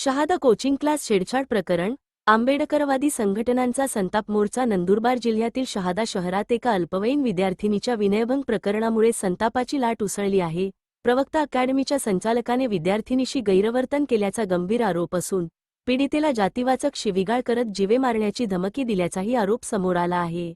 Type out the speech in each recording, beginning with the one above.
Shahada coaching class छेडछाड प्रकरण, आंबेडकरवादी संघटनांचा संताप मोर्चा नंदुरबार जिल्ह्यातील शहादा शहरात एका अल्पवयीन विद्यार्थिनीच्या विनयभंग प्रकरणामुळे संतापाची लाट उसळली आहे। प्रवक्ता अकॅडमीच्या संचालकाने विद्यार्थिनीशी गैरवर्तन केल्याचा गंभीर आरोप असून पीडितेला जातीवाचक शिवीगाळ करत जीवे मारण्याची धमकी दिल्याचाही आरोप समोर आला आहे।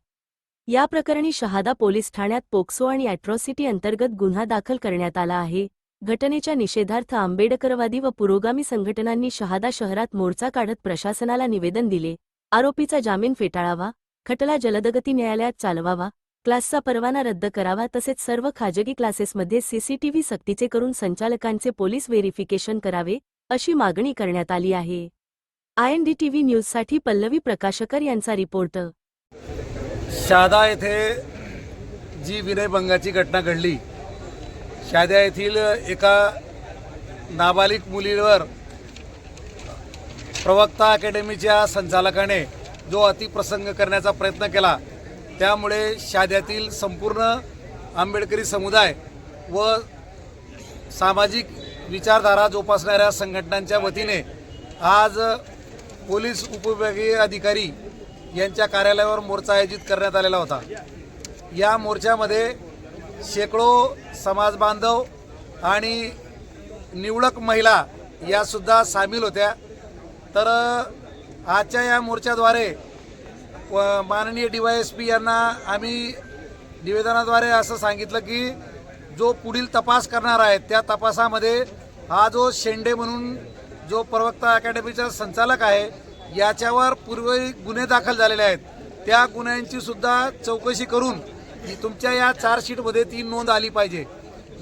या प्रकरणी शहादा पोलीस ठाण्यात पोक्सो आणि अॅट्रॉसिटी अंतर्गत गुन्हा दाखल करण्यात आला आहे। घटनेच्या निषेधार्थ आंबेडकरवादी व पुरोगामी संघटनांनी शहादा शहरात मोर्चा काढत प्रशासनाला निवेदन दिले। आरोपीचा जामीन फेटाळावा, खटला जलदगती न्यायालयात चालवावा, क्लासचा परवाना रद्द करावा तसेच सर्व खाजगी क्लासेसमध्ये सीसीटीव्ही सक्तीचे करून संचालकांचे पोलीस व्हेरिफिकेशन करावे, अशी मागणी करण्यात आली आहे। INDTV न्यूजसाठी पल्लवी प्रकाशकर यांचा रिपोर्ट। शहादा येथे जी विनयभंगाची घटना घडली, शहादा येथील एका नाबालिग मुलीवर प्रवक्ता अकॅडमीच्या संचालकाने जो अतिप्रसंग करण्याचा प्रयत्न केला, त्यामुळे शहाद्यातील संपूर्ण आंबेडकरी समुदाय व सामाजिक विचारधारा जोपासणाऱ्या संघटनांच्या वतीने आज पोलीस उपविभागीय अधिकारी यांच्या कार्यालयावर मोर्चा आयोजित करण्यात आलेला होता। या मोर्चामध्ये शेकडो समाज बांधव आणि निवडक महिला यासुद्धा सामील होत्या। तर आजच्या या मोर्चाद्वारे माननीय DYSP यांना आम्ही निवेदनाद्वारे असं सांगितलं की जो पुढील तपास करणार आहे त्या तपासामध्ये हा जो शेंडे म्हणून जो प्रवक्ता अकॅडमीचा संचालक आहे याच्यावर पूर्वी गुन्हे दाखल झालेले आहेत, त्या गुन्ह्यांची सुद्धा चौकशी करून तुमच्या या चार्जशीटमध्ये ती नोंद आली पाहिजे।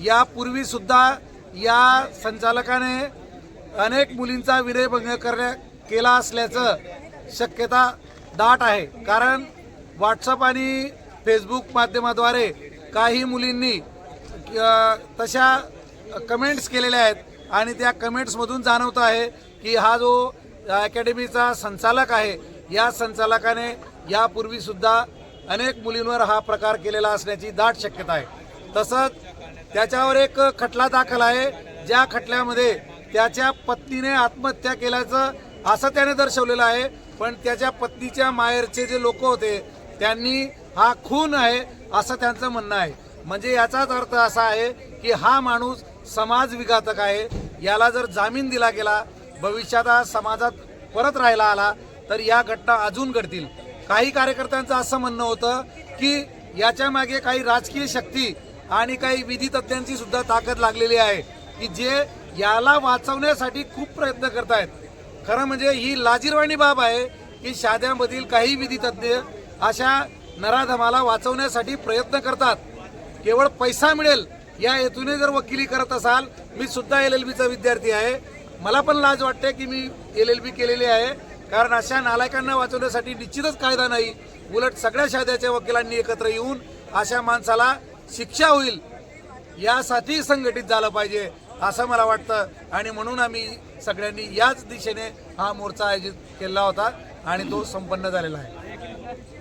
यापूर्वी सुद्धा या संचालकाने अनेक मुलींचा विनयभंग केला असल्याचं शक्यता दाट आहे, कारण व्हॉट्सअप आणि फेसबुक माध्यमाद्वारे काही मुलींनी तशा कमेंट्स केलेल्या आहेत आणि त्या कमेंट्समधून जाणवत आहे की हा जो अकॅडमीचा संचालक आहे या संचालकाने यापूर्वी सुद्धा अनेक मुलींवर हा प्रकार केलेला असण्याची दाट शक्यता आहे। तसंच त्याच्यावर एक खटला दाखल आहे, ज्या खटल्यामध्ये त्याच्या पत्नीने आत्महत्या केल्याचं असं त्याने दर्शवलेलं आहे, पण त्याच्या पत्नीच्या माहेरचे जे लोक होते त्यांनी हा खून आहे असं त्यांचं म्हणणं आहे। म्हणजे याचाच अर्थ असा आहे की हा माणूस समाज विघातक आहे। याला जर जामीन दिला गेला, भविष्यात हा समाजात परत राहायला आला तर या घटना अजून घडतील। काही कार्यकर्त्यांचं असं म्हणणं होतं की याच्या मागे काही राजकीय शक्ती आणि काही विधी तज्ज्ञांची सुद्धा ताकद लागलेली आहे की जे याला वाचवण्यासाठी खूप प्रयत्न करतायत। खरं म्हणजे ही लाजिरवाणी बाब आहे की शहाद्यामधील काही विधी तज्ज्ञ अशा नराधमाला वाचवण्यासाठी प्रयत्न करतात, केवळ पैसा मिळेल या हेतूने जर वकिली करत असाल। मी सुद्धा LLBचा विद्यार्थी आहे, मला पण लाज वाटते की मी LLB केलेली आहे, कारण अशा नालायकांना वाचवण्यासाठी निश्चितच कायदा नाही, उलट सगळ्या शहाद्याच्या वकिलांनी एकत्र येऊन अशा माणसाला शिक्षा होईल यासाठी संघटित झालं पाहिजे असं मला वाटतं। आणि म्हणून आम्ही सगळ्यांनी याच दिशेने हा मोर्चा आयोजित केला होता आणि तो संपन्न झालेला आहे।